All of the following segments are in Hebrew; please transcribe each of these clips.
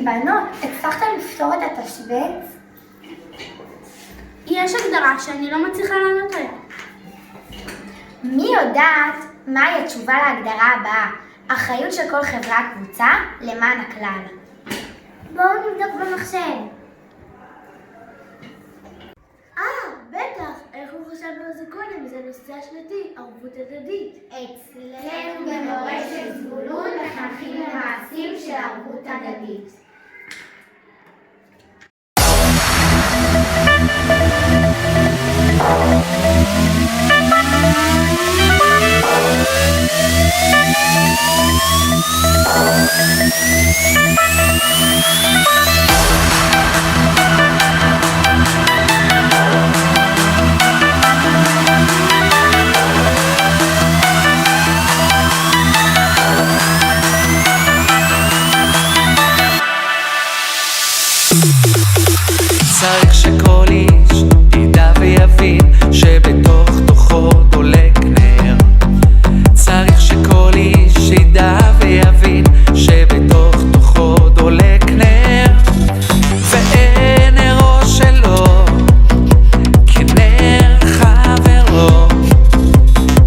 בנות, הצלחתם לפתור את התשבץ? יש הגדרה שאני לא מצליחה לענות עליה. מי יודעת מהי התשובה להגדרה הבאה? אחריות של כל חברה קבוצה למען הכלל. בואו נבדוק במחשב. בטח, אנחנו חשבנו על זה קודם, זה נושא השנתי, ערבות הדדית. אצלנו במורשת זבולון מחנכים למעשים של ערבות הדדית. צריך שכל איש ידע ויבין שבתוך תוכו דולק נר. צריך שכל איש ידע ויבין שבתוך תוכו דולק נר, ואין נרו שלו כנר חברו,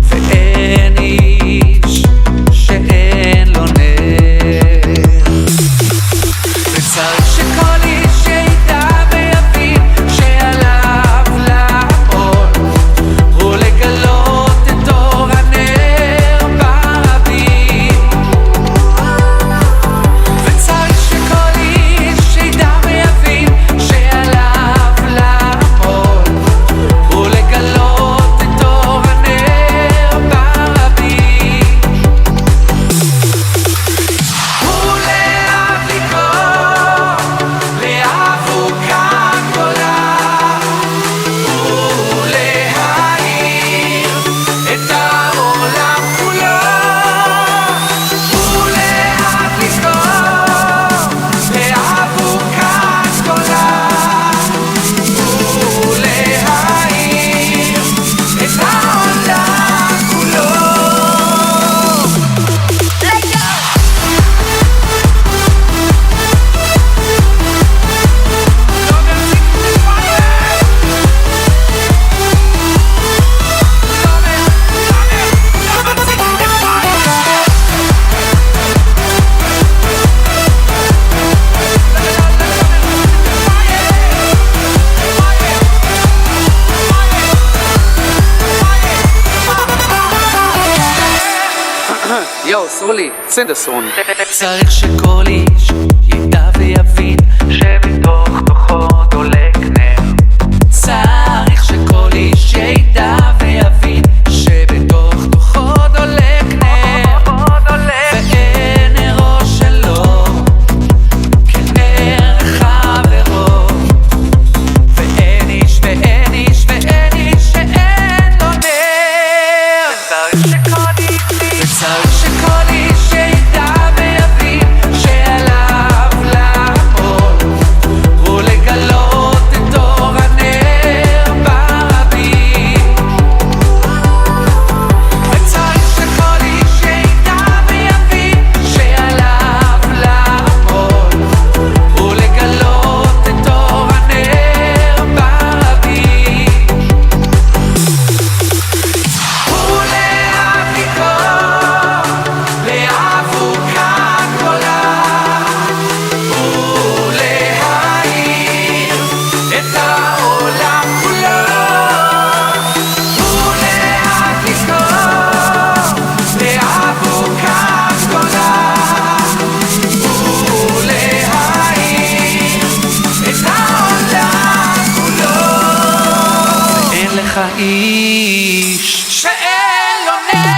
ואין איש שאין לו נר. וצריך שכל איש ידע ויבין שעליו לעמוד ולגלות את אור הנר ברבים. וצריך שכל איש ידע ויבין שעליו לעמוד ולגלות את אור הנר ברבים. ולאב לקרוא לאבוקה גדולה ולהאיר את העולם כולו. ולאב לקרוא לאבוקה גדולה ולהאיר את העולם כולו. יו, סולי, צנדסון. צריך שכל איש ידע ויבין שבתוך תוכו דולק נר. צריך שכל איש ידע ויבין שבתוך תוכו דולק נר, ואין נרו שלו כנר חברו, ואין איש ואין איש ואין איש שאין לו נר. וצריך שכל איש ידע ויבין שעליו לעמוד ולגלות את אור הנר ברבים. וצריך שכל איש ידע ויבין שעליו לעמוד ולגלות את אור הנר ברבים. ולאב לקרוא לאבוקה גדולה ולהאיר את העולם כולו. ולאב לקרוא לאבוקה גדולה ולהאיר את העולם כולו. ואין לך איש שאין לו נר.